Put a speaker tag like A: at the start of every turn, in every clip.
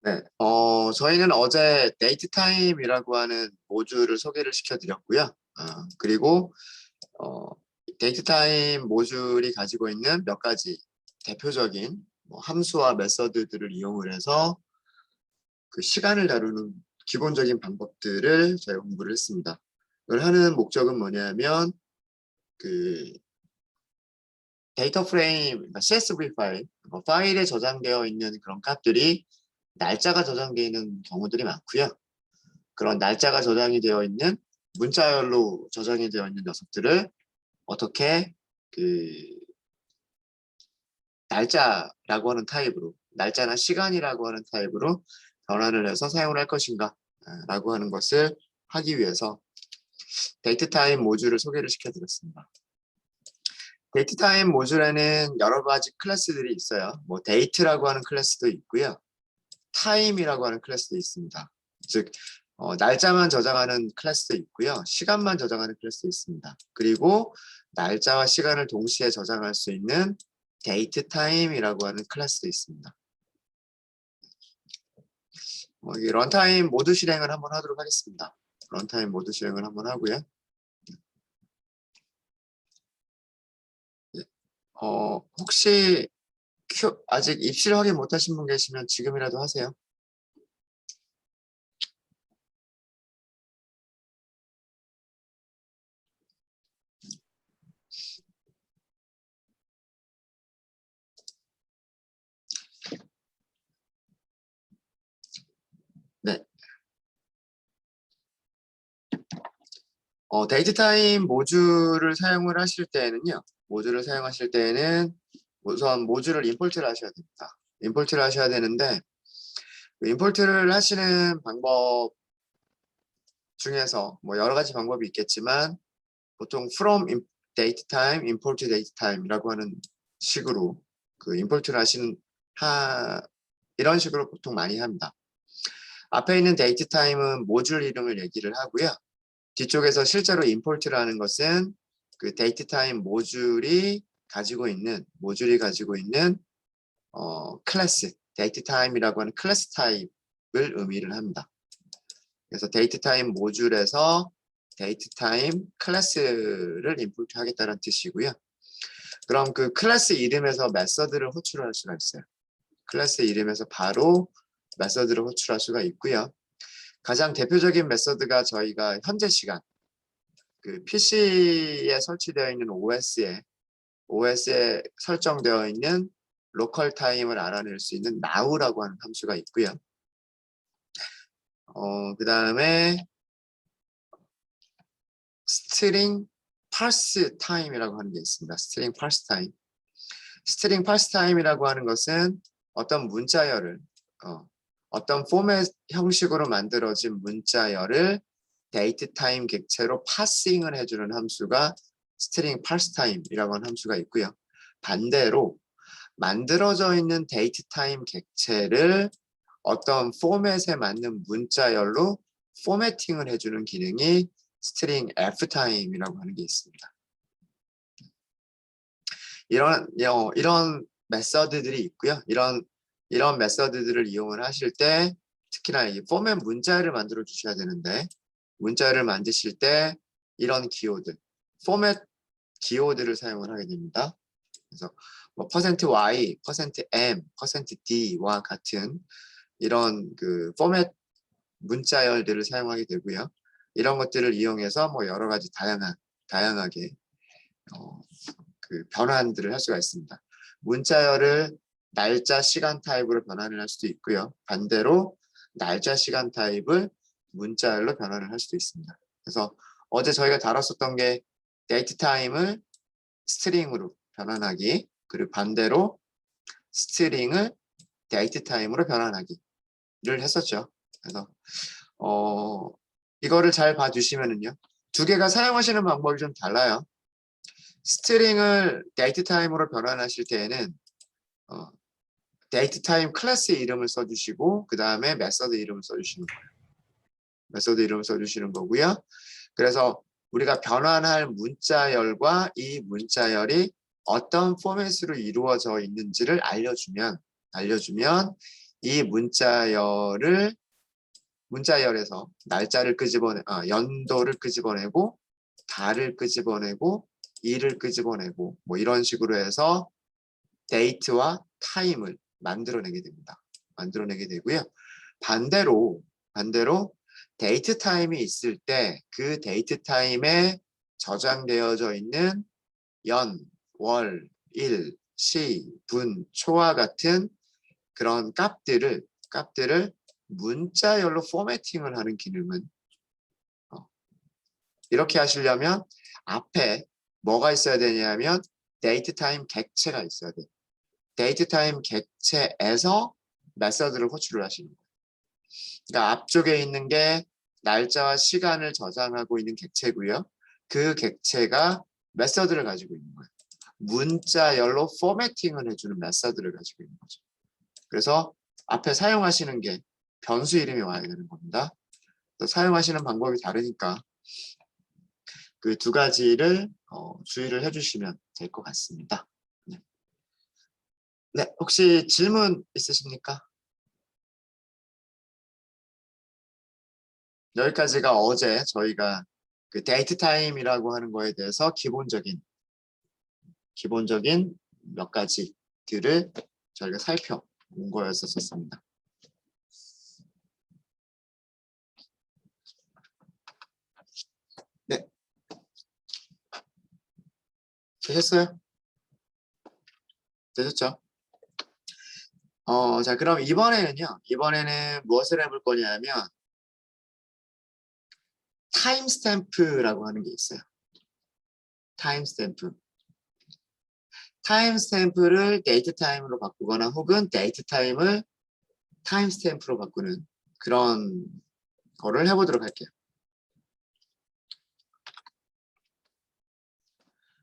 A: 네, 저희는 어제 데이트 타임이라고 하는 모듈을 소개를 시켜드렸고요. 그리고 어, 데이트 타임 모듈이 가지고 있는 몇 가지 대표적인 뭐 함수와 메서드들을 이용을 해서 그 시간을 다루는 기본적인 방법들을 저희가 공부를 했습니다. 이걸 하는 목적은 뭐냐면 그 데이터 프레임, 그러니까 CSV 파일, 파일에 저장되어 있는 그런 값들이 날짜가 저장되어 있는 경우들이 많고요. 그런 날짜가 저장이 되어 있는 문자열로 저장이 되어 있는 녀석들을 어떻게 그 날짜라고 하는 타입으로, 날짜나 시간이라고 하는 타입으로 변환을 해서 사용을 할 것인가 라고 하는 것을 하기 위해서 데이트 타임 모듈을 소개를 시켜드렸습니다. 데이트 타임 모듈에는 여러 가지 클래스들이 있어요. 뭐 데이트라고 하는 클래스도 있고요. 타임이라고 하는 클래스도 있습니다. 즉 날짜만 저장하는 클래스도 있고요. 시간만 저장하는 클래스도 있습니다. 그리고 날짜와 시간을 동시에 저장할 수 있는 데이트 타임이라고 하는 클래스도 있습니다. 이 런타임 모드 실행을 한번 하도록 하겠습니다. 런타임 모드 실행을 한번 하고요. 혹시 아직 입실 확인 못하신 분 계시면 지금이라도 하세요. 네. 데이트 타임 모듈을 사용을 하실 때에는요. 모듈을 사용하실 때에는 우선 모듈을 임포트를 하셔야 됩니다. 임포트를 하셔야 되는데 임포트를 하시는 방법 중에서 뭐 여러 가지 방법이 있겠지만 보통 from date time, import date time이라고 하는 식으로 그 임포트를 이런 식으로 보통 많이 합니다. 앞에 있는 date time은 모듈 이름을 얘기를 하고요. 뒤쪽에서 실제로 임포트를 하는 것은 그 date time 모듈이 가지고 있는 클래스, date time이라고 하는 클래스 타입을 의미를 합니다. 그래서 date time 모듈에서 date time 클래스를 임포트 하겠다는 뜻이고요. 그럼 그 클래스 이름에서 메서드를 호출할 수가 있어요. 클래스 이름에서 바로 메서드를 호출할 수가 있고요. 가장 대표적인 메서드가 저희가 현재 시간, 그 PC에 설치되어 있는 OS에 설정되어 있는 로컬 타임을 알아낼 수 있는 now라고 하는 함수가 있고요. 그 다음에 string parse time이라고 하는 게 있습니다. string parse time. string parse time이라고 하는 것은 어떤 문자열을 어떤 포맷 형식으로 만들어진 문자열을 데이트 타임 객체로 파싱을 해주는 함수가 string parse time이라고 하는 함수가 있고요. 반대로 만들어져 있는 데이트 타임 객체를 어떤 포맷에 맞는 문자열로 포매팅을 해주는 기능이 string ftime이라고 하는 게 있습니다. 이런 메서드들이 있고요. 이런 메서드들을 이용을 하실 때 특히나 이 포맷 문자열을 만들어 주셔야 되는데 문자열을 만드실 때 이런 기호들, 포맷 기호들을 사용을 하게 됩니다. 그래서 뭐 %y, %m, %d와 같은 이런 그 포맷 문자열들을 사용하게 되고요. 이런 것들을 이용해서 뭐 여러 가지 다양하게 그 변환들을 할 수가 있습니다. 문자열을 날짜, 시간 타입으로 변환을 할 수도 있고요. 반대로 날짜, 시간 타입을 문자열로 변환을 할 수도 있습니다. 그래서 어제 저희가 다뤘었던 게 데이트 타임을 스트링으로 변환하기, 그리고 반대로 스트링을 데이트 타임으로 변환하기를 했었죠. 그래서 이거를 잘 봐주시면은요, 두 개가 사용하시는 방법이 좀 달라요. 스트링을 데이트 타임으로 변환하실 때에는 데이트 타임 클래스 이름을 써주시고 그 다음에 메서드 이름을 써주시는 거예요. 메서드 이름을 써주시는 거고요. 그래서 우리가 변환할 문자열과 이 문자열이 어떤 포맷으로 이루어져 있는지를 알려주면 이 문자열에서 날짜를 연도를 끄집어내고 달을 끄집어내고 일을 끄집어내고 뭐 이런 식으로 해서 데이트와 타임을 만들어내게 됩니다. 만들어내게 되고요. 반대로 데이트 타임이 있을 때 그 데이트 타임에 저장되어져 있는 연, 월, 일, 시, 분, 초와 같은 그런 값들을 문자열로 포매팅을 하는 기능은 이렇게 하시려면 앞에 뭐가 있어야 되냐면 데이트 타임 객체가 있어야 돼요. 데이트 타임 객체에서 메서드를 호출을 하시는 거예요. 그러니까 앞쪽에 있는 게 날짜와 시간을 저장하고 있는 객체고요. 그 객체가 메서드를 가지고 있는 거예요. 문자열로 포매팅을 해주는 메서드를 가지고 있는 거죠. 그래서 앞에 사용하시는 게 변수 이름이 와야 되는 겁니다. 사용하시는 방법이 다르니까 그 두 가지를 주의를 해주시면 될 것 같습니다. 네. 네, 혹시 질문 있으십니까? 여기까지가 어제 저희가 그 데이트 타임이라고 하는 거에 대해서 기본적인 몇 가지들을 저희가 살펴본 거였었습니다. 네. 되셨어요? 되셨죠? 자, 그럼 이번에는 무엇을 해볼 거냐면 타임 스탬프라고 하는 게 있어요. 타임 스탬프. 타임 스탬프를 데이트 타임으로 바꾸거나 혹은 데이트 타임을 타임 스탬프로 바꾸는 그런 거를 해보도록 할게요.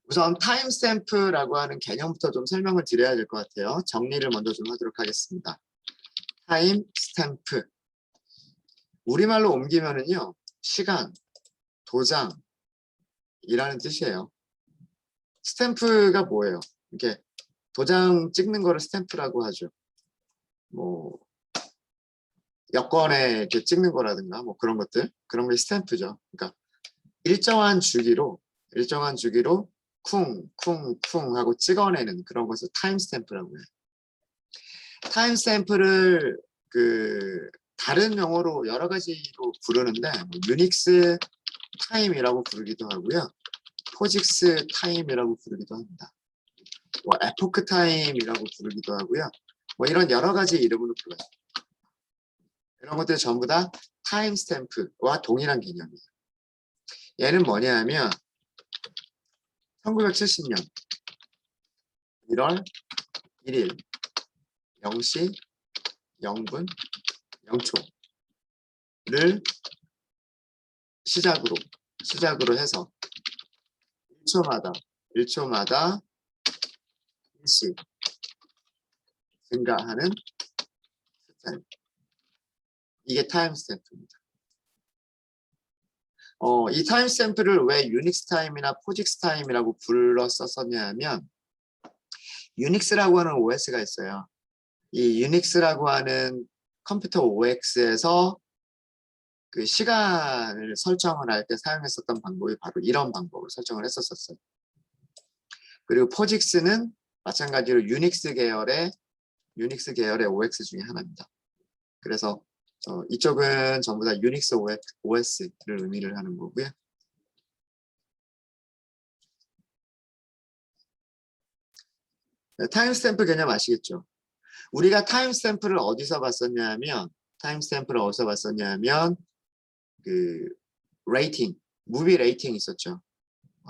A: 우선 타임 스탬프라고 하는 개념부터 좀 설명을 드려야 될 것 같아요. 정리를 먼저 좀 하도록 하겠습니다. 타임 스탬프. 우리말로 옮기면은요, 시간, 도장이라는 뜻이에요. 스탬프가 뭐예요? 이렇게 도장 찍는 거를 스탬프라고 하죠. 뭐 여권에 이렇게 찍는 거라든가 뭐 그런 것들, 그런 게 스탬프죠. 그러니까 일정한 주기로 쿵쿵쿵 하고 찍어내는 그런 것을 타임 스탬프라고 해요. 타임 스탬프를 그 다른 용어로 여러 가지로 부르는데 뭐 유닉스 타임이라고 부르기도 하고요. 포직스 타임이라고 부르기도 합니다. 뭐 에포크 타임이라고 부르기도 하고요. 뭐 이런 여러 가지 이름으로 불러요. 이런 것들 전부 다 타임 스탬프와 동일한 개념이에요. 얘는 뭐냐 하면 1970년 1월 1일 0시 0분 0초를 시작으로 해서 1초마다 1씩 증가하는 숫자입니다. 이게 타임 스탬프입니다. 이 타임 스탬프를 왜 유닉스 타임이나 포직스 타임이라고 불렀었냐 하면 유닉스라고 하는 OS가 있어요. 이 유닉스라고 하는 컴퓨터 OX에서 그 시간을 설정을 할 때 사용했었던 방법이 바로 이런 방법을 설정을 했었어요. 그리고 포직스는 마찬가지로 유닉스 계열의 OX 중에 하나입니다. 그래서 이쪽은 전부 다 유닉스 OS를 의미를 하는 거고요. 타임 스탬프 개념 아시겠죠? 우리가 타임 스탬프를 어디서 봤었냐면 그 레이팅, 무비 레이팅 있었죠.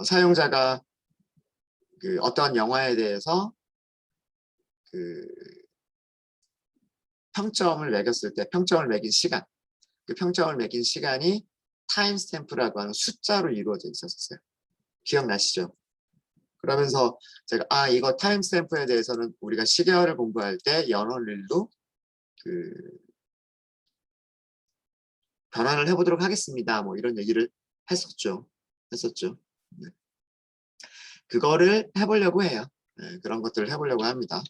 A: 사용자가 그 어떤 영화에 대해서 그 평점을 매겼을 때 평점을 매긴 시간, 그 평점을 매긴 시간이 타임 스탬프라고 하는 숫자로 이루어져 있었어요. 기억나시죠? 그러면서 제가 이거 타임 스탬프에 대해서는 우리가 시계열을 공부할 때 연원일로 그 변환을 해보도록 하겠습니다. 뭐 이런 얘기를 했었죠. 네. 그거를 해보려고 해요. 네, 그런 것들을 해보려고 합니다.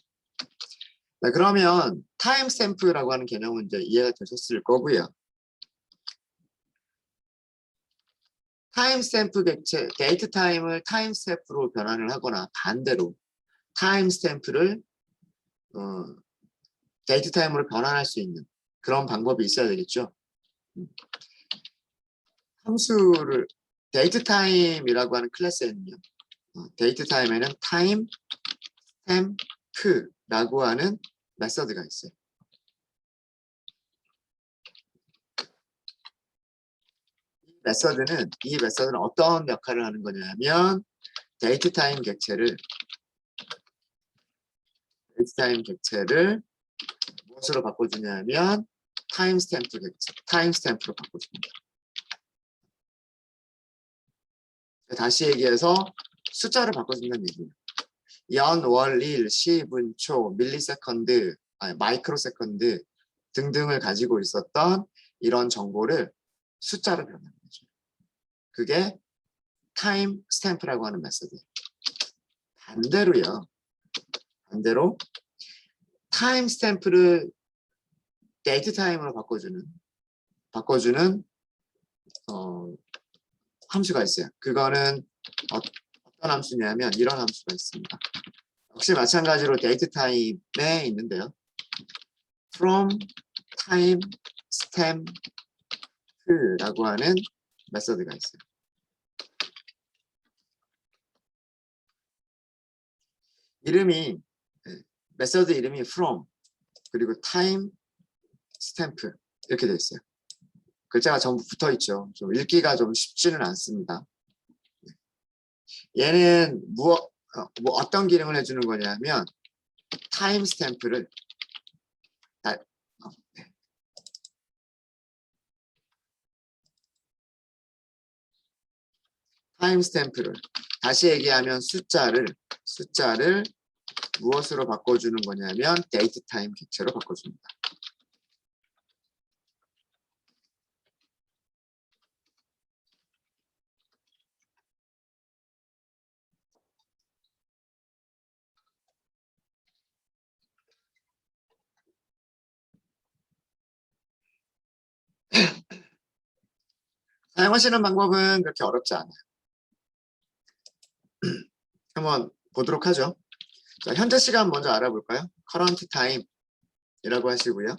A: 네, 그러면 타임 스탬프라고 하는 개념은 이제 이해가 되셨을 거고요. 타임 스탬프 객체, 데이트 타임을 타임 스탬프로 변환을 하거나 반대로 타임 스탬프를 데이트 타임으로 변환할 수 있는 그런 방법이 있어야 되겠죠. 함수를 데이트 타임이라고 하는 클래스에는요. 데이트 타임에는 타임 스탬프라고 하는 메서드가 있어요. 이 메서드는 어떤 역할을 하는 거냐면 데이트 타임 객체를 무엇으로 바꿔주냐면 타임 스탬프로 바꿔줍니다. 다시 얘기해서 숫자를 바꿔준다는 얘기예요. 연, 월, 일, 시, 분, 초, 밀리세컨드, 마이크로세컨드 등등을 가지고 있었던 이런 정보를 숫자로 변하는 거죠. 그게 타임 스탬프라고 하는 메서드예요. 반대로 타임 스탬프를 데이트 타임으로 바꿔주는 함수가 있어요. 그거는 어떤 함수냐면 이런 함수가 있습니다. 역시 마찬가지로 데이트 타임에 있는데요. from time stamp라고 하는 메서드가 있어요. 메서드 이름이 from 그리고 time stamp 이렇게 되어 있어요. 글자가 전부 붙어 있죠. 좀 읽기가 좀 쉽지는 않습니다. 얘는 어떤 기능을 해주는 거냐면 타임 스탬프를 다시 얘기하면 숫자를 무엇으로 바꿔주는 거냐면 데이트 타임 객체로 바꿔줍니다. 사용하시는 방법은 그렇게 어렵지 않아요. 한번 보도록 하죠. 자, 현재 시간 먼저 알아볼까요? current time이라고 하시고요.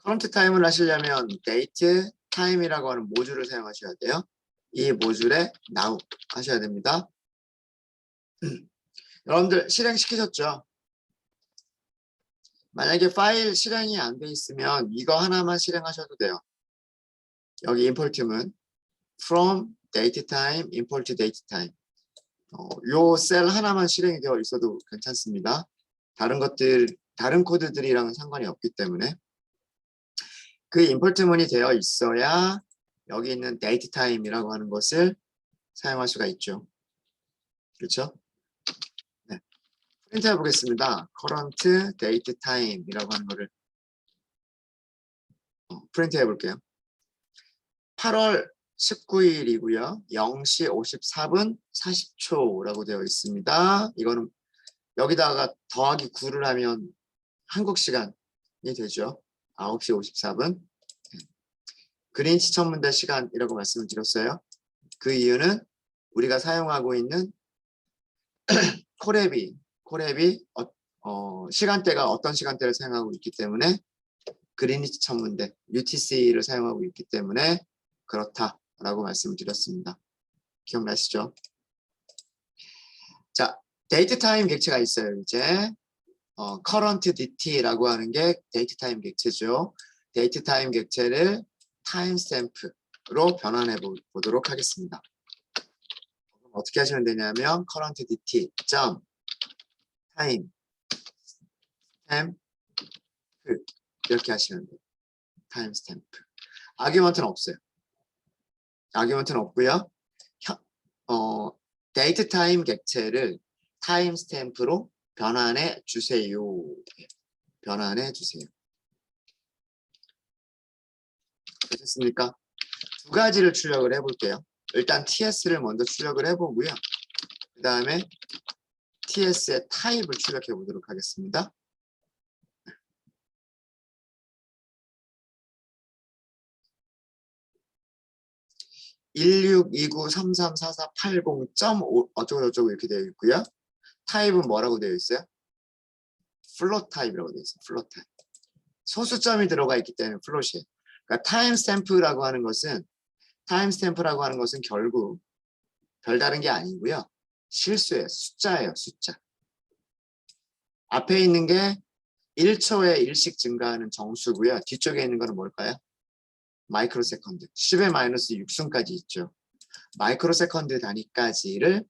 A: current time을 하시려면 date time이라고 하는 모듈을 사용하셔야 돼요. 이 모듈에 now 하셔야 됩니다. 여러분들 실행시키셨죠? 만약에 파일 실행이 안 돼 있으면 이거 하나만 실행하셔도 돼요. 여기 import은 from date time, import date time. 요 셀 하나만 실행이 되어 있어도 괜찮습니다. 다른 코드들이랑은 상관이 없기 때문에 그 임포트문이 되어 있어야 여기 있는 date time이라고 하는 것을 사용할 수가 있죠. 그렇죠? 네. 프린트 해보겠습니다. current date time이라고 하는 거를 프린트 해볼게요. 8월 19일이고요. 0시 54분 40초라고 되어 있습니다. 이거는 여기다가 더하기 9를 하면 한국 시간이 되죠. 9시 54분. 그린치 천문대 시간이라고 말씀을 드렸어요. 그 이유는 우리가 사용하고 있는 코레비 시간대가 어떤 시간대를 사용하고 있기 때문에 그린위치 천문대 UTC를 사용하고 있기 때문에 그렇다라고 말씀을 드렸습니다. 기억나시죠? 자, 데이트 타임 객체가 있어요. 이제 current DT라고 하는 게 데이트 타임 객체죠. 데이트 타임 객체를 타임 스탬프로 변환해 보도록 하겠습니다. 어떻게 하시면 되냐면 current DT 점 타임 스탬프 이렇게 하시면 돼요. 타임 스탬프. 아규먼트는 없어요. 아규먼트는 없고요. 데이트 타임 객체를 타임 스탬프로 변환해 주세요. 변환해 주세요. 되셨습니까? 두 가지를 출력을 해볼게요. 일단 TS를 먼저 출력을 해보고요. 그 다음에 TS의 타입을 출력해 보도록 하겠습니다. 1629334480.5 어쩌고저쩌고 이렇게 되어 있고요. 타입은 뭐라고 되어 있어요? 플롯 타입이라고 되어 있어요. 플롯 타입. 소수점이 들어가 있기 때문에 플롯이에요. 그러니까 타임스탬프라고 하는 것은 결국 별다른 게 아니고요. 실수예요. 숫자예요. 숫자. 앞에 있는 게 1초에 1씩 증가하는 정수고요. 뒤쪽에 있는 거는 뭘까요? 마이크로 세컨드. 10의 마이너스 6승까지 있죠. 마이크로 세컨드 단위까지를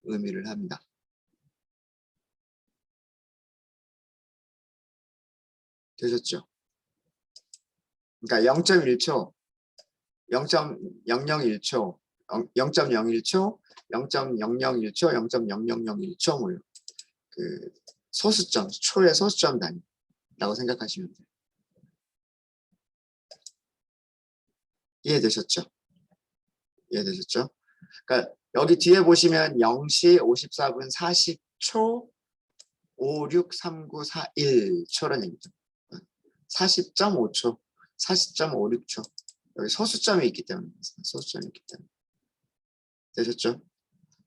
A: 의미를 합니다. 되셨죠? 그러니까 0.1초, 0.001초, 0.01초, 0.001초, 0.0001초 뭐 그 소수점, 초의 소수점 단위라고 생각하시면 돼요. 이해되셨죠? 이해되셨죠? 그러니까 여기 뒤에 보시면 0시 54분 40초 563941초라는 얘기죠. 40.5초, 40.56초. 여기 소수점이 있기 때문에 소수점이 있기 때문에 되셨죠?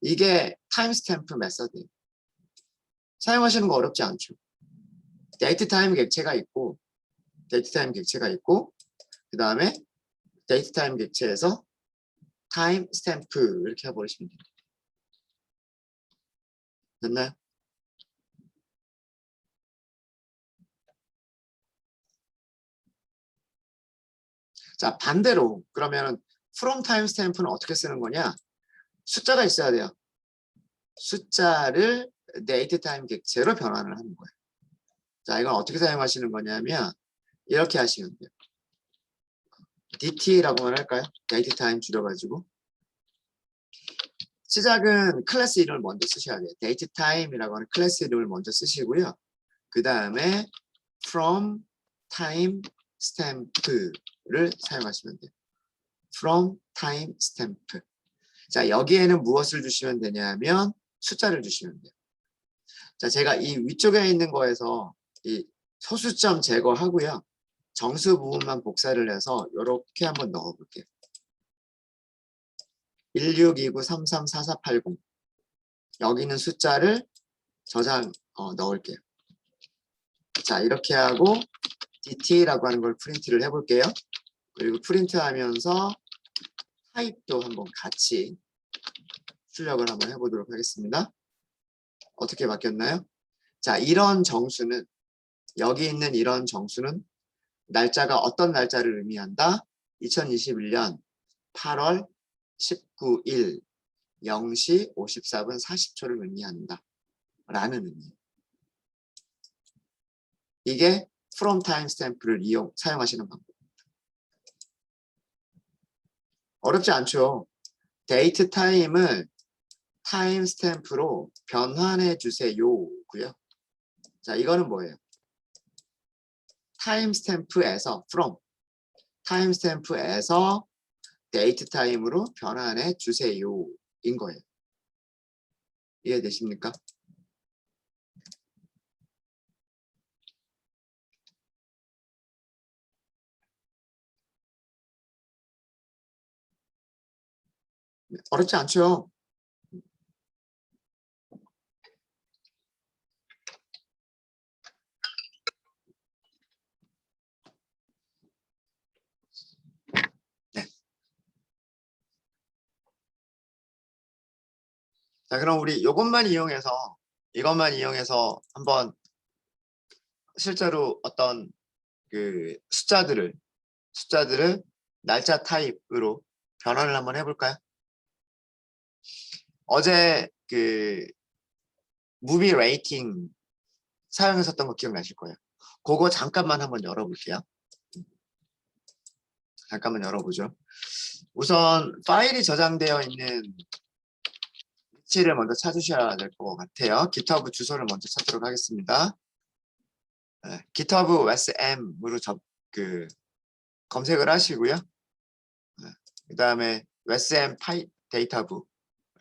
A: 이게 타임스탬프 메서드예요. 사용하시는 거 어렵지 않죠. 데이트 타임 객체가 있고 그 다음에 데이트 타임 객체에서 타임 스탬프 이렇게 해버리시면 돼요. 됐나요? 자, 반대로 그러면 from time stamp는 어떻게 쓰는 거냐? 숫자가 있어야 돼요. 숫자를 date time 객체로 변환을 하는 거예요. 자, 이건 어떻게 사용하시는 거냐면 이렇게 하시면 돼요. DT라고만 할까요? date time 줄여가지고 시작은 클래스 이름을 먼저 쓰셔야 돼요. date time이라고 하는 클래스 이름을 먼저 쓰시고요. 그 다음에 from time stamp를 사용하시면 돼요. from time stamp. 자, 여기에는 무엇을 주시면 되냐면 숫자를 주시면 돼요. 자, 제가 이 위쪽에 있는 거에서 이 소수점 제거하고요. 정수 부분만 복사를 해서 이렇게 한번 넣어볼게요. 1629334480 여기 있는 숫자를 넣을게요. 자, 이렇게 하고 DT라고 하는 걸 프린트를 해볼게요. 그리고 프린트하면서 타입도 한번 같이 출력을 한번 해보도록 하겠습니다. 어떻게 바뀌었나요? 자, 이런 정수는 여기 있는 이런 정수는 날짜가 어떤 날짜를 의미한다? 2021년 8월 19일 0시 54분 40초를 의미한다. 라는 의미예요. 이게 from timestamp를 사용하시는 방법입니다. 어렵지 않죠? 데이트 타임을 타임스탬프로 변환해 주세요고요. 자, 이거는 뭐예요? 타임스탬프에서 from 타임스탬프에서 데이트 타임으로 변환해 주세요인 거예요. 이해되십니까? 어렵지 않죠? 네. 자, 그럼 우리 이것만 이용해서 한번 실제로 어떤 그 숫자들을 날짜 타입으로 변환을 한번 해볼까요? 어제 그 무비 레이팅 사용했었던 거 기억나실 거예요. 그거 잠깐만 한번 열어볼게요. 잠깐만 열어보죠. 우선 파일이 저장되어 있는 위치를 먼저 찾으셔야 될 것 같아요. GitHub 주소를 먼저 찾도록 하겠습니다. 네, GitHub SM으로 검색을 하시고요. 네, 그 다음에 SM 파이 데이터부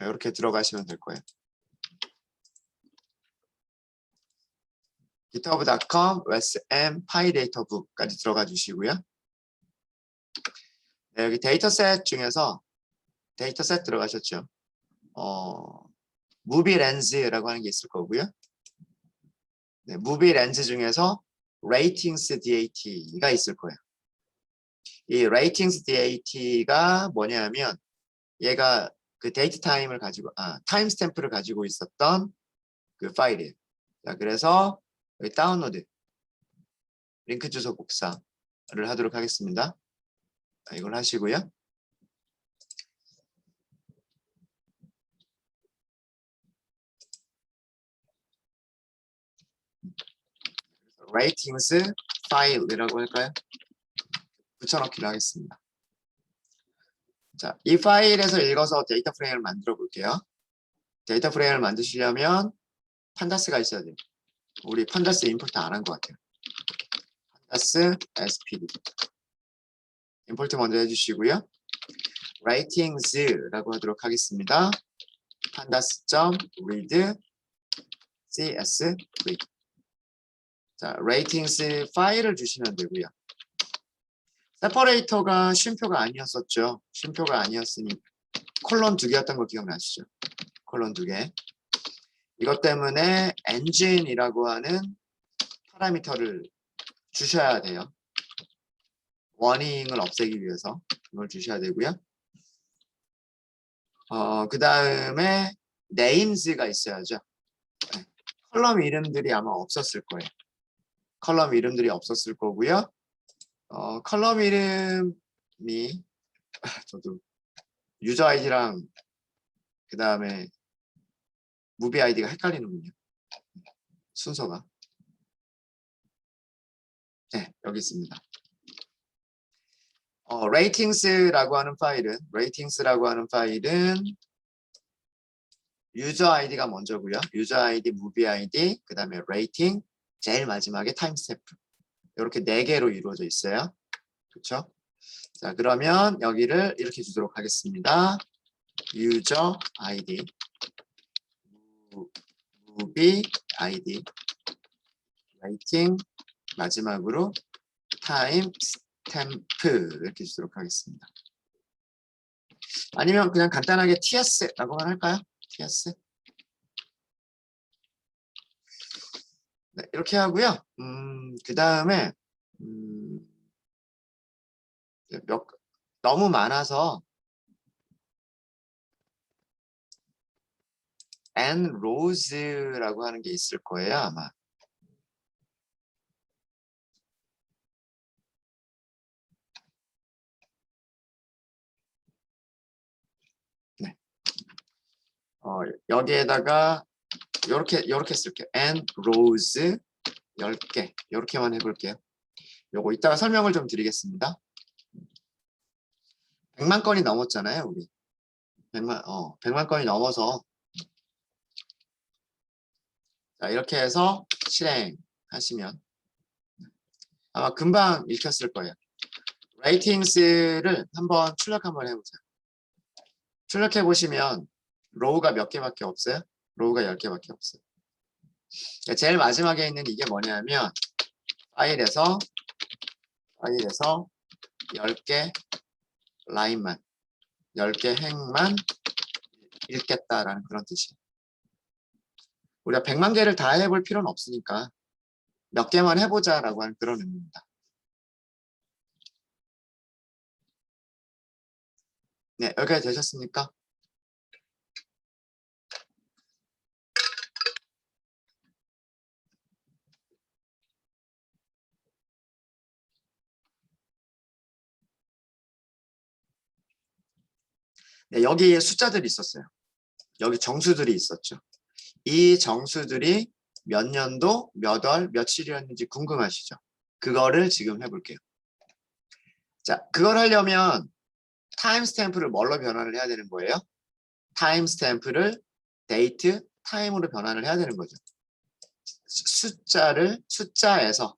A: 이렇게 들어가시면 될 거예요. github.com SM 파이데이터부까지 들어가 주시고요. 네, 여기 데이터셋 중에서 데이터셋 들어가셨죠? 무비 렌즈라고 하는 게 있을 거고요. 네, 무비 렌즈 중에서 레이팅스 DAT가 있을 거예요. 이 레이팅스 DAT가 뭐냐면 얘가 그 데이트 타임을 가지고 타임 스탬프를 가지고 있었던 그 파일이에요. 자, 그래서 여기 다운로드 링크 주소 복사를 하도록 하겠습니다. 자, 이걸 하시고요. 레이팅스 파일이라고 할까요? 붙여넣기를 하겠습니다. 자, 이 파일에서 읽어서 데이터 프레임을 만들어 볼게요. 데이터 프레임을 만드시려면 판다스가 있어야 돼요. 우리 판다스 임포트 안 한 것 같아요. 판다스 SPD 임포트 먼저 해주시고요. ratings라고 하도록 하겠습니다. pandas.read csv. 자, ratings 파일을 주시면 되고요. 세퍼레이터가 쉼표가 아니었었죠. 쉼표가 아니었으니 콜론 2개였던 거 기억나시죠? 콜론 2개. 이것 때문에 engine이라고 하는 파라미터를 주셔야 돼요. 워닝을 없애기 위해서 이걸 주셔야 되고요. 그 다음에 names가 있어야죠. 네. 컬럼 이름들이 아마 없었을 거예요. 컬럼 이름들이 없었을 거고요. 컬럼 이름이 저도 유저 아이디랑 그 다음에 무비 아이디가 헷갈리는군요. 순서가. 네, 여기 있습니다. ratings라고 하는 파일은 유저 아이디가 먼저고요. 유저 아이디, 무비 아이디, 그 다음에 rating, 제일 마지막에 타임 스탬프. 이렇게 4개로 이루어져 있어요. 그렇죠? 자, 그러면 여기를 이렇게 주도록 하겠습니다. 유저 아이디, 무비 아이디, rating, 마지막으로 타임 스탬프 이렇게 주도록 하겠습니다. 아니면 그냥 간단하게 ts라고만 할까요? ts. 네, 이렇게 하고요. 그 다음에 너무 많아서 and rows라고 하는 게 있을 거예요, 아마. 네. 여기에다가 요렇게 쓸게요. and rows 10개. 요렇게만 해볼게요. 요거 이따가 설명을 좀 드리겠습니다. 100만 건이 넘었잖아요, 우리. 100만 건이 넘어서 자, 이렇게 해서 실행하시면 아마 금방 읽혔을 거예요. 레이팅스를 한번 출력 한번 해보세요. 출력해 보시면 로우가 몇 개밖에 없어요? 로우가 10개밖에 없어요. 제일 마지막에 있는 이게 뭐냐면 파일에서 10개 라인만 10개 행만 읽겠다라는 그런 뜻이에요. 우리가 100만 개를 다 해볼 필요는 없으니까 몇 개만 해보자라고 하는 그런 의미입니다. 네, 여기까지 되셨습니까? 네, 여기에 숫자들이 있었어요. 여기 정수들이 있었죠. 이 정수들이 몇 년도, 몇 월, 며칠이었는지 궁금하시죠? 그거를 지금 해볼게요. 자, 그걸 하려면 타임 스탬프를 뭘로 변환을 해야 되는 거예요? 타임 스탬프를 데이트, 타임으로 변환을 해야 되는 거죠. 숫자에서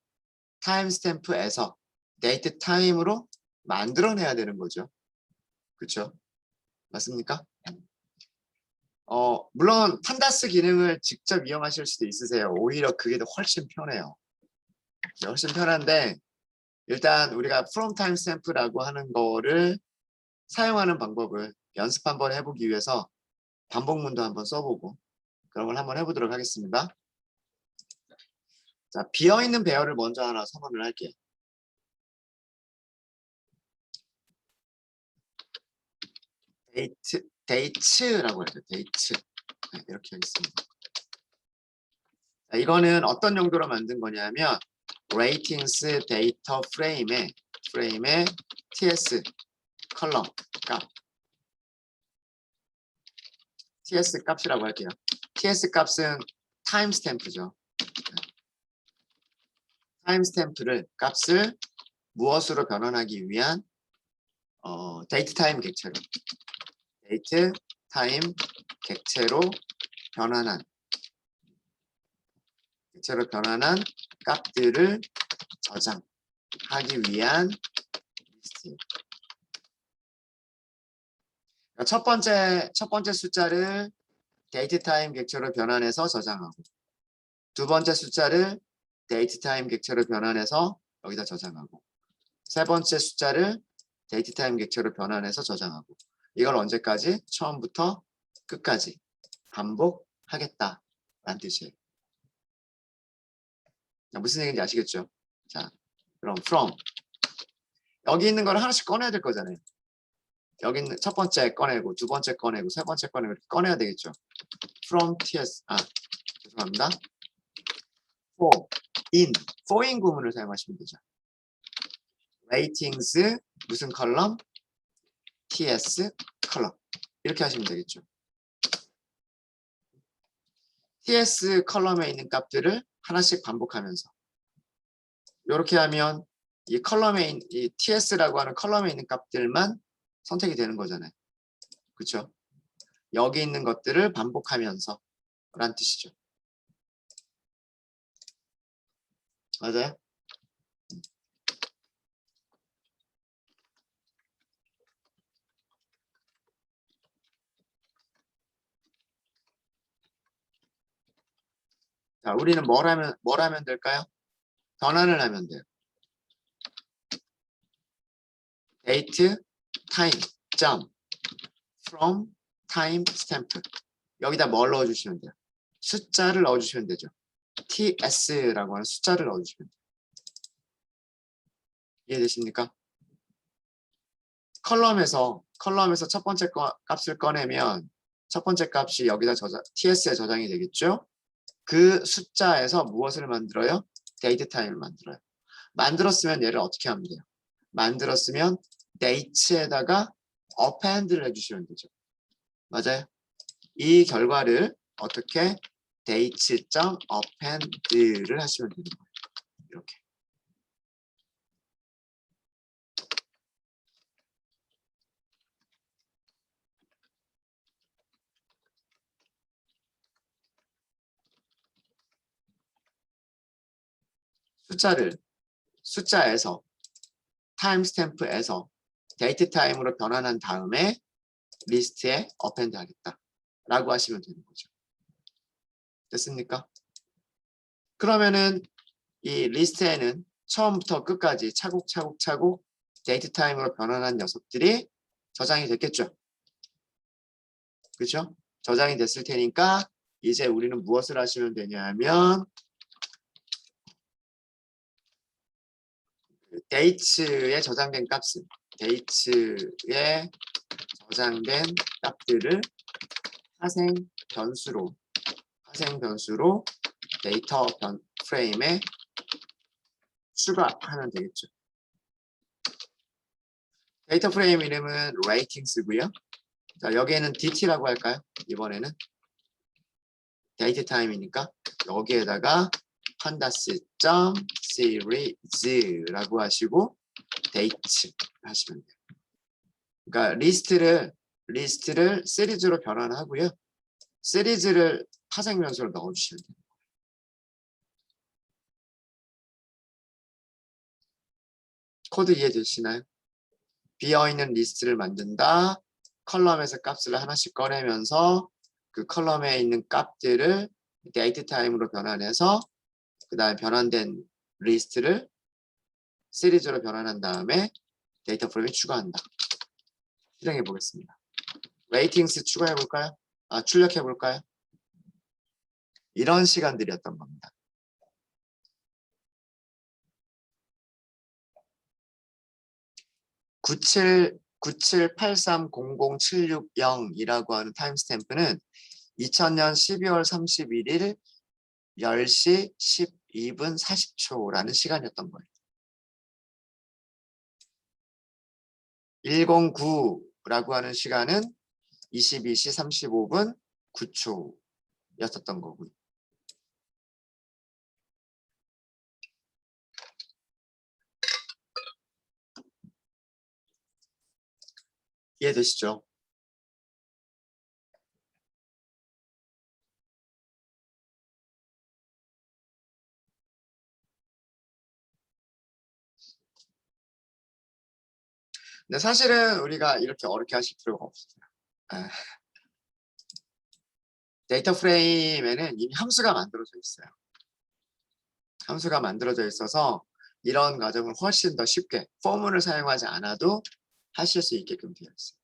A: 타임 스탬프에서 데이트 타임으로 만들어내야 되는 거죠. 그렇죠? 맞습니까? 물론 판다스 기능을 직접 이용하실 수도 있으세요. 오히려 그게 더 훨씬 편해요. 훨씬 편한데 일단 우리가 from timestamp라고 하는 거를 사용하는 방법을 연습 한번 해보기 위해서 반복문도 한번 써보고 그런 걸 한번 해보도록 하겠습니다. 자, 비어있는 배열을 먼저 하나 선언을 할게요. 데이츠라고 해요. 데이츠. 네, 이렇게 하겠습니다. 자, 이거는 어떤 용도로 만든 거냐면 레이팅스 데이터 프레임에 TS 컬럼 값 TS 값이라고 할게요. TS 값은 타임스탬프죠. 타임스탬프를 값을 무엇으로 변환하기 위한 데이트 타임 객체로 변환한 값들을 저장하기 위한 리스트예요. 첫 번째 숫자를 데이트 타임 객체로 변환해서 저장하고 두 번째 숫자를 데이트 타임 객체로 변환해서 여기다 저장하고 세 번째 숫자를 데이트 타임 객체로 변환해서 저장하고 이걸 언제까지? 처음부터 끝까지 반복하겠다라는 뜻이에요. 무슨 얘기인지 아시겠죠? 자, 그럼 from 여기 있는 걸 하나씩 꺼내야 될 거잖아요. 여기 있는 첫 번째 꺼내고 두 번째 꺼내고 세 번째 꺼내고 이렇게 꺼내야 되겠죠. from ts 죄송합니다. for in 구문을 사용하시면 되죠. ratings 무슨 컬럼? ts 컬럼 이렇게 하시면 되겠죠. ts 컬럼에 있는 값들을 하나씩 반복하면서 이렇게 하면 이 컬럼에 이 ts라고 하는 컬럼에 있는 값들만 선택이 되는 거잖아요. 그렇죠? 여기 있는 것들을 반복하면서 라는 뜻이죠. 맞아요? 자, 우리는 뭘 하면 될까요? 변환을 하면 돼요. date time 점 from time stamp 여기다 뭘 넣어주시면 돼요? 숫자를 넣어주시면 되죠. ts라고 하는 숫자를 넣어주시면 돼요. 이해되십니까? 컬럼에서 첫 번째 값을 꺼내면 첫 번째 값이 여기다 ts에 저장이 되겠죠. 그 숫자에서 무엇을 만들어요? 데이트 타임을 만들어요. 만들었으면 얘를 어떻게 하면 돼요? 만들었으면 date에다가 append를 해주시면 되죠. 맞아요? 이 결과를 어떻게 date.append를 하시면 되는 거예요. 이렇게. 숫자에서 타임스탬프에서 데이트 타임으로 변환한 다음에 리스트에 append 하겠다 라고 하시면 되는 거죠. 됐습니까? 그러면은 이 리스트에는 처음부터 끝까지 차곡차곡 데이트 타임으로 변환한 녀석들이 저장이 됐겠죠. 그렇죠? 저장이 됐을 테니까 이제 우리는 무엇을 하시면 되냐면 데이츠에 저장된 값들을 파생 변수로 데이터 프레임에 추가하면 되겠죠. 데이터 프레임 이름은 ratings고요. 자, 여기에는 dt라고 할까요? 이번에는 데이트 타임이니까 여기에다가 pandas.series라고 하시고 dates 하시면 돼요. 그러니까 리스트를 시리즈로 변환하고요. 시리즈를 파생 변수로 넣어주시면 돼요. 코드 이해되시나요? 비어있는 리스트를 만든다. 컬럼에서 값을 하나씩 꺼내면서 그 컬럼에 있는 값들을 데이트 타임으로 변환해서 그 다음에 변환된 리스트를 시리즈로 변환한 다음에 데이터 프레임에 추가한다. 실행해 보겠습니다. 웨이팅스 추가해 볼까요? 출력해 볼까요? 이런 시간들이었던 겁니다. (97) 97830076 하는 타임스탬프는 2000년 12월 31일 10시 12분 40초라는 시간이었던 거예요. 109라고 하는 시간은 22시 35분 9초였었던 거고요. 이해되시죠? 근데 사실은 우리가 이렇게 어렵게 하실 필요가 없어요. 데이터 프레임에는 이미 함수가 만들어져 있어요. 함수가 만들어져 있어서 이런 과정을 훨씬 더 쉽게 포문을 사용하지 않아도 하실 수 있게끔 되어 있어요.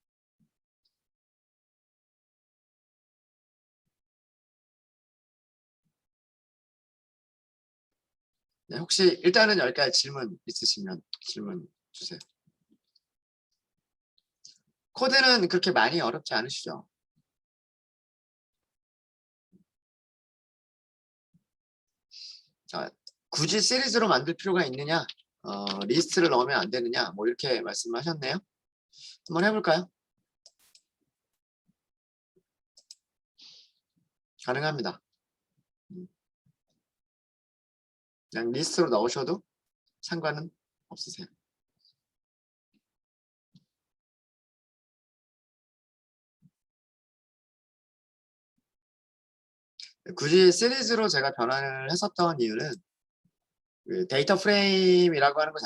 A: 네, 혹시 일단은 여기까지 질문 있으시면 질문 주세요. 코드는 그렇게 많이 어렵지 않으시죠? 자, 굳이 시리즈로 만들 필요가 있느냐? 리스트를 넣으면 안 되느냐? 뭐 이렇게 말씀하셨네요. 한번 해볼까요? 가능합니다. 그냥 리스트로 넣으셔도 상관은 없으세요. 굳이 시리즈로 제가 변환을 했었던 이유는 그 데이터 프레임이라고 하는 것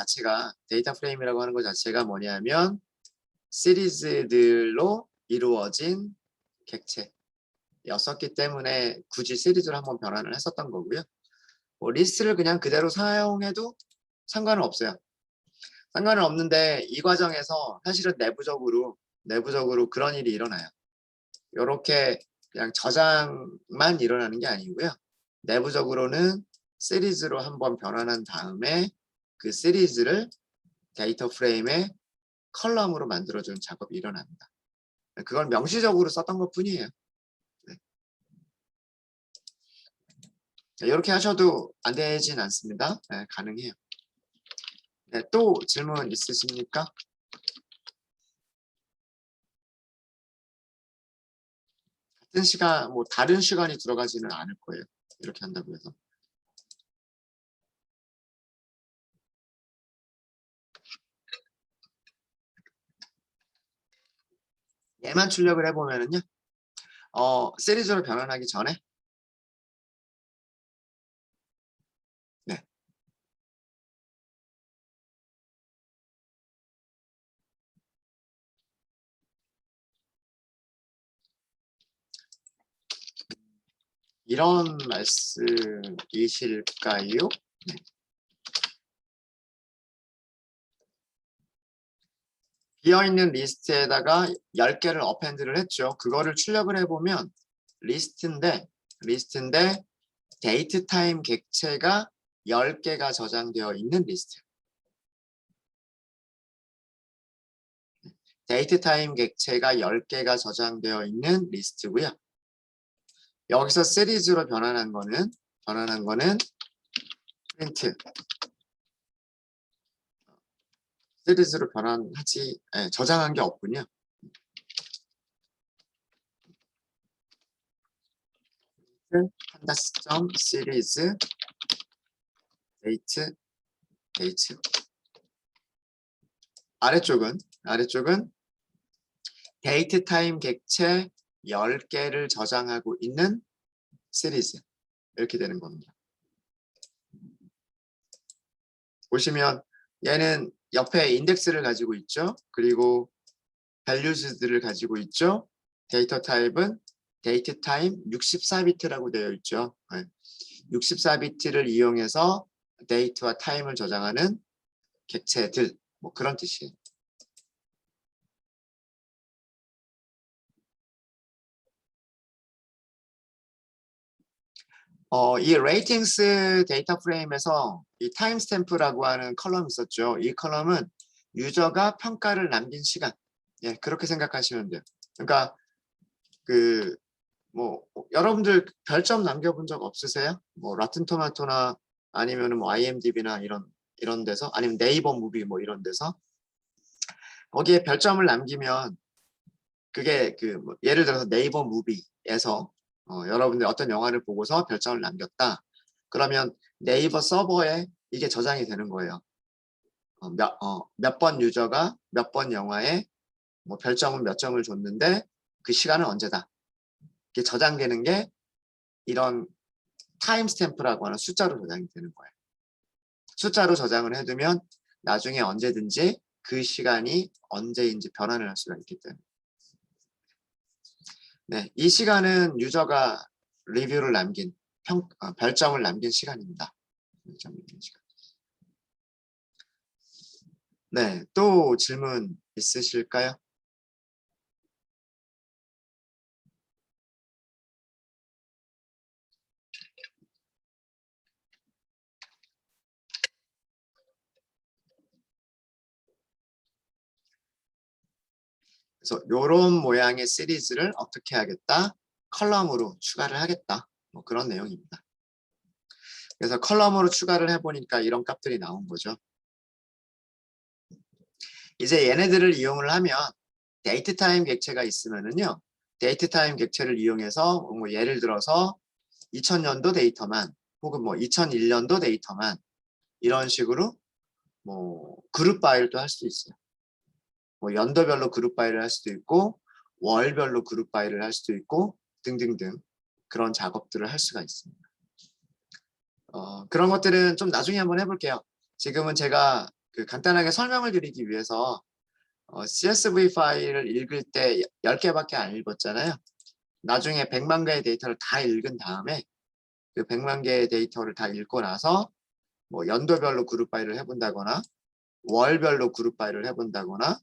A: 자체가 뭐냐면 시리즈들로 이루어진 객체였었기 때문에 굳이 시리즈로 한번 변환을 했었던 거고요. 뭐 리스트를 그냥 그대로 사용해도 상관은 없어요. 상관은 없는데 이 과정에서 사실은 내부적으로 그런 일이 일어나요. 이렇게 그냥 저장만 일어나는 게 아니고요. 내부적으로는 시리즈로 한번 변환한 다음에 그 시리즈를 데이터 프레임의 컬럼으로 만들어주는 작업이 일어납니다. 그걸 명시적으로 썼던 것 뿐이에요. 네. 이렇게 하셔도 안 되진 않습니다. 네, 가능해요. 네, 또 질문 있으십니까? 같은 시간, 뭐 다른 시간이 들어가지는 않을 거예요. 이렇게 한다고 해서. 얘만 출력을 해보면은요. 시리즈로 변환하기 전에 네. 이런 말씀이실까요? 네. 비어있는 리스트에다가 10개를 어펜드를 했죠. 그거를 출력을 해보면 리스트인데 데이트 타임 객체가 10개가 저장되어 있는 리스트. 데이트 타임 객체가 10개가 저장되어 있는 리스트고요. 여기서 시리즈로 변환한 거는 프린트 시리즈로 변환하지 저장한 게 없군요. 판다스점 시리즈 데이트 아래쪽은 데이트 타임 객체 10개를 저장하고 있는 시리즈 이렇게 되는 겁니다. 보시면 얘는 옆에 인덱스를 가지고 있죠. 그리고 values들을 가지고 있죠. 데이터 타입은 데이트 타임 64비트라고 되어 있죠. 64비트를 이용해서 데이트와 타임을 저장하는 객체들 뭐 그런 뜻이에요. 이 레이팅스 데이터 프레임에서 이 타임스탬프라고 하는 컬럼이 있었죠. 이 컬럼은 유저가 평가를 남긴 시간. 예, 그렇게 생각하시면 돼요. 그러니까 그 뭐 여러분들 별점 남겨본 적 없으세요? 뭐 라튼 토마토나 아니면은 뭐 IMDb나 이런 데서 아니면 네이버 무비 뭐 이런 데서 거기에 별점을 남기면 그게 뭐 예를 들어서 네이버 무비에서 여러분들 어떤 영화를 보고서 별점을 남겼다. 그러면 네이버 서버에 이게 저장이 되는 거예요. 몇 번 유저가 몇 번 영화에 뭐 별점은 몇 점을 줬는데 그 시간은 언제다. 이게 저장되는 게 이런 타임스탬프라고 하는 숫자로 저장이 되는 거예요. 숫자로 저장을 해두면 나중에 언제든지 그 시간이 언제인지 변환을 할 수가 있기 때문에. 네, 이 시간은 유저가 리뷰를 남긴 별점을 남긴 시간입니다. 별점을 남긴 시간. 네, 또 질문 있으실까요? 그래서 이런 모양의 시리즈를 어떻게 하겠다? 컬럼으로 추가를 하겠다. 뭐 그런 내용입니다. 그래서 컬럼으로 추가를 해보니까 이런 값들이 나온 거죠. 이제 얘네들을 이용을 하면 데이트 타임 객체가 있으면은요. 데이트 타임 객체를 이용해서 뭐 예를 들어서 2000년도 데이터만 혹은 뭐 2001년도 데이터만 이런 식으로 뭐 그룹 바이를 할 수도 있어요. 뭐 연도별로 그룹 바이를 할 수도 있고 월별로 그룹 바이를 할 수도 있고 등등등 그런 작업들을 할 수가 있습니다. 그런 것들은 좀 나중에 한번 해볼게요. 지금은 제가 간단하게 설명을 드리기 위해서 CSV 파일을 읽을 때 10개밖에 안 읽었잖아요. 나중에 100만 개의 데이터를 다 읽은 다음에 그 100만 개의 데이터를 다 읽고 나서 뭐 연도별로 그룹 바이를 해본다거나 월별로 그룹 바이를 해본다거나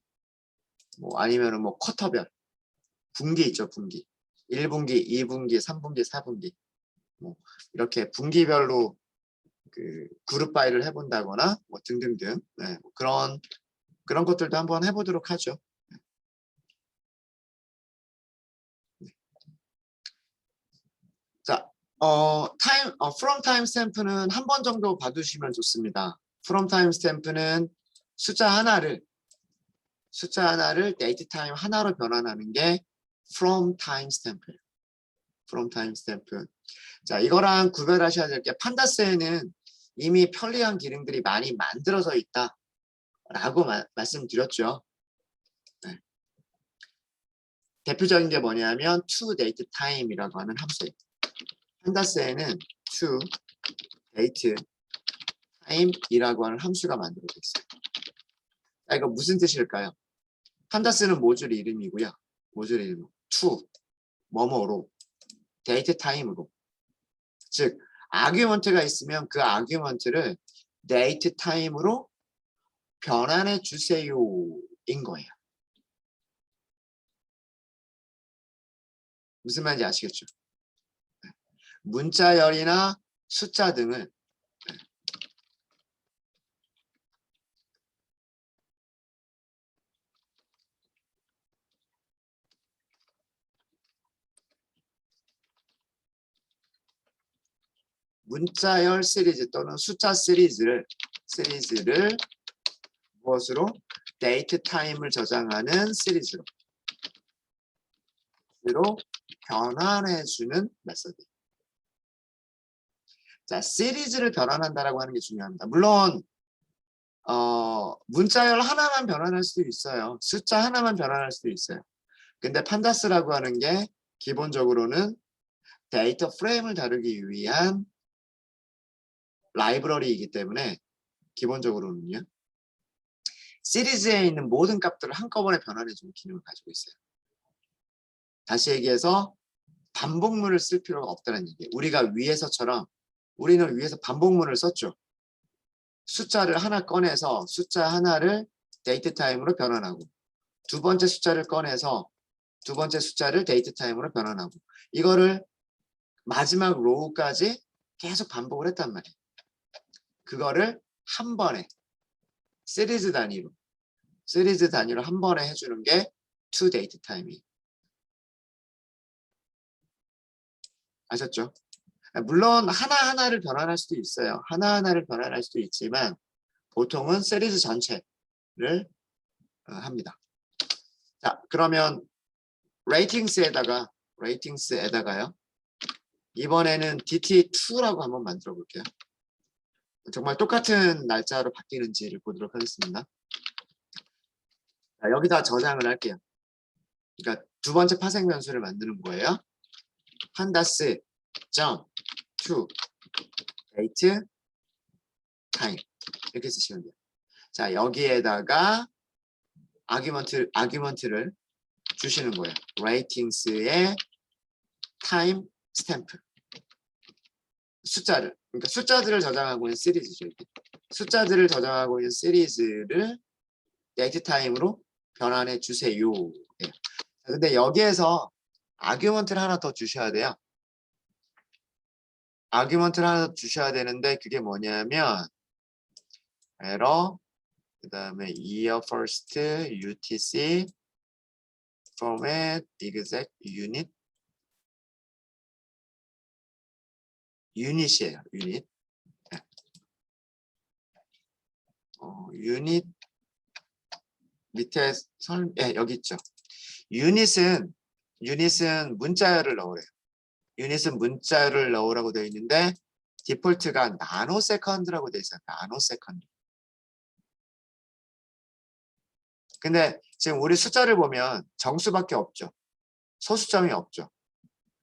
A: 뭐 아니면은 뭐 쿼터별 분기 있죠. 분기 1분기, 2분기, 3분기, 4분기 뭐 이렇게 분기별로 그룹 바이를 해본다거나 뭐 등등등 네, 뭐 그런 것들도 한번 해보도록 하죠. 자, from timestamp는 한 번 정도 봐두시면 좋습니다. from timestamp는 숫자 하나를 date time 하나로 변환하는 게 from timestamp예요. from timestamp. 자, 이거랑 구별하셔야 될 게 판다스에는 이미 편리한 기능들이 많이 만들어져 있다라고 말씀드렸죠. 네. 대표적인 게 뭐냐면 to date time이라고 하는 함수예요. 판다스에는 to date time이라고 하는 함수가 만들어져 있어요. 자, 이거 무슨 뜻일까요? 판다스는 모듈 이름이고요. 모듈 이름 to 뭐뭐로 date time으로 즉 아규먼트가 있으면 그 아규먼트를 date time으로 변환해 주세요인 거예요. 무슨 말인지 아시겠죠? 문자열이나 숫자 등을 문자열 시리즈 또는 숫자 시리즈를 무엇으로? 데이트 타임을 저장하는 시리즈로 변환해주는 메서드. 자, 시리즈를 변환한다라고 하는 게 중요합니다. 물론 문자열 하나만 변환할 수도 있어요. 숫자 하나만 변환할 수도 있어요. 근데 판다스라고 하는 게 기본적으로는 데이터 프레임을 다루기 위한 라이브러리이기 때문에 기본적으로는요. 시리즈에 있는 모든 값들을 한꺼번에 변환해주는 기능을 가지고 있어요. 다시 얘기해서 반복문을 쓸 필요가 없다는 얘기예요. 우리는 위에서 반복문을 썼죠. 숫자를 하나 꺼내서 숫자 하나를 데이트 타임으로 변환하고 두 번째 숫자를 꺼내서 두 번째 숫자를 데이트 타임으로 변환하고 이거를 마지막 로우까지 계속 반복을 했단 말이에요. 그거를 한 번에 시리즈 단위로 한 번에 해주는 게 to date time이에요. 아셨죠? 물론 하나하나를 변환할 수도 있어요. 하나하나를 변환할 수도 있지만 보통은 시리즈 전체를 합니다. 자, 그러면 레이팅스에다가요. 이번에는 DT2라고 한번 만들어 볼게요. 정말 똑같은 날짜로 바뀌는지를 보도록 하겠습니다. 자, 여기다 저장을 할게요. 그러니까 두 번째 파생 변수를 만드는 거예요. 판다스 점 to date time 이렇게 쓰시면 돼요. 자, 여기에다가 아규먼트를 주시는 거예요. 레이팅스의 타임 스탬프 그러니까 숫자들을 저장하고 있는 시리즈죠. 이게. 숫자들을 저장하고 있는 시리즈를 데이트 타임으로 변환해 주세요. 예. 근데 여기에서 아규먼트를 하나 더 주셔야 돼요. 아규먼트를 하나 더 주셔야 되는데 그게 뭐냐면 에러 그 다음에 year first UTC format exact unit 유닛이에요. 유닛. 네. 유닛 밑에 여기 있죠. 유닛은 문자열을 넣으래요. 유닛은 문자열을 넣으라고 되어 있는데 디폴트가 나노세컨드라고 되어 있어요. 나노세컨드. 근데 지금 우리 숫자를 보면 정수밖에 없죠. 소수점이 없죠.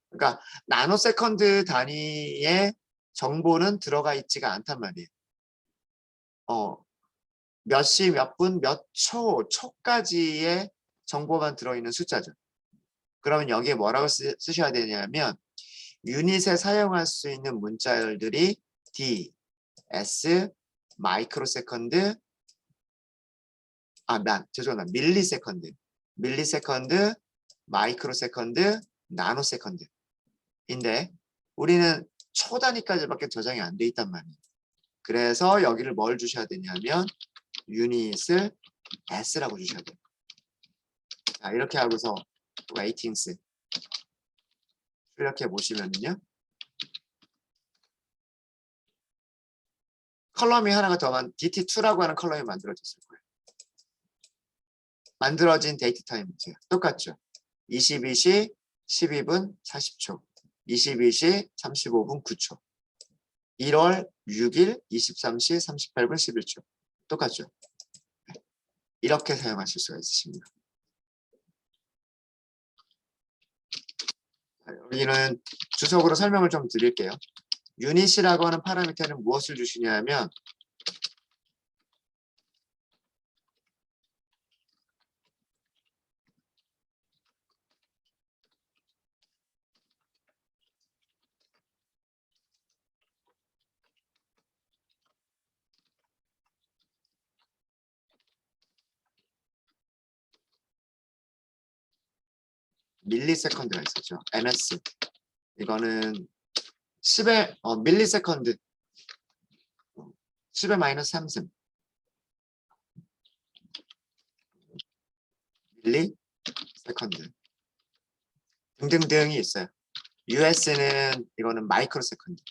A: 그러니까 나노세컨드 단위의 정보는 들어가 있지가 않단 말이에요. 몇 시, 몇 분, 몇 초까지의 정보만 들어있는 숫자죠. 그러면 여기에 뭐라고 쓰셔야 되냐면 유닛에 사용할 수 있는 문자열들이 D, S, 마이크로세컨드, 죄송합니다. 밀리세컨드, 마이크로세컨드, 나노세컨드인데 우리는 초 단위까지밖에 저장이 안 돼 있단 말이에요. 그래서 여기를 뭘 주셔야 되냐면 유닛을 S라고 주셔야 돼요. 자, 이렇게 하고서 레이팅스 출력해 보시면요. 컬럼이 하나가 더만 DT2라고 하는 컬럼이 만들어졌을 거예요. 만들어진 데이트 타임 보세요. 똑같죠? 22시 12분 40초, 22시 35분 9초, 1월 6일 23시 38분 11초. 똑같죠? 이렇게 사용하실 수가 있으십니다. 여기는 주석으로 설명을 좀 드릴게요. 유닛이라고 하는 파라미터는 무엇을 주시냐면 밀리세컨드가 있었죠. ms. 이거는 10의 밀리세컨드 10의 마이너스 3승 밀리세컨드 등등등이 있어요. US는 이거는 마이크로세컨드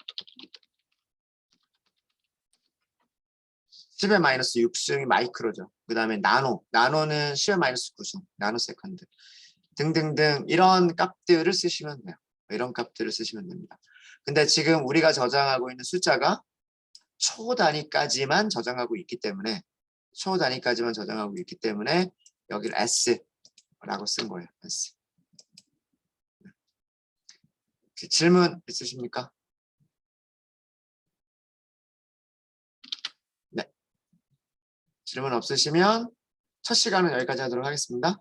A: 10의 마이너스 6승이 마이크로죠. 그 다음에 나노는 10의 마이너스 9승 나노세컨드 등등등 이런 값들을 쓰시면 돼요. 이런 값들을 쓰시면 됩니다. 근데 지금 우리가 저장하고 있는 숫자가 초 단위까지만 저장하고 있기 때문에 여기를 S라고 쓴 거예요. S. 질문 있으십니까? 네. 질문 없으시면 첫 시간은 여기까지 하도록 하겠습니다.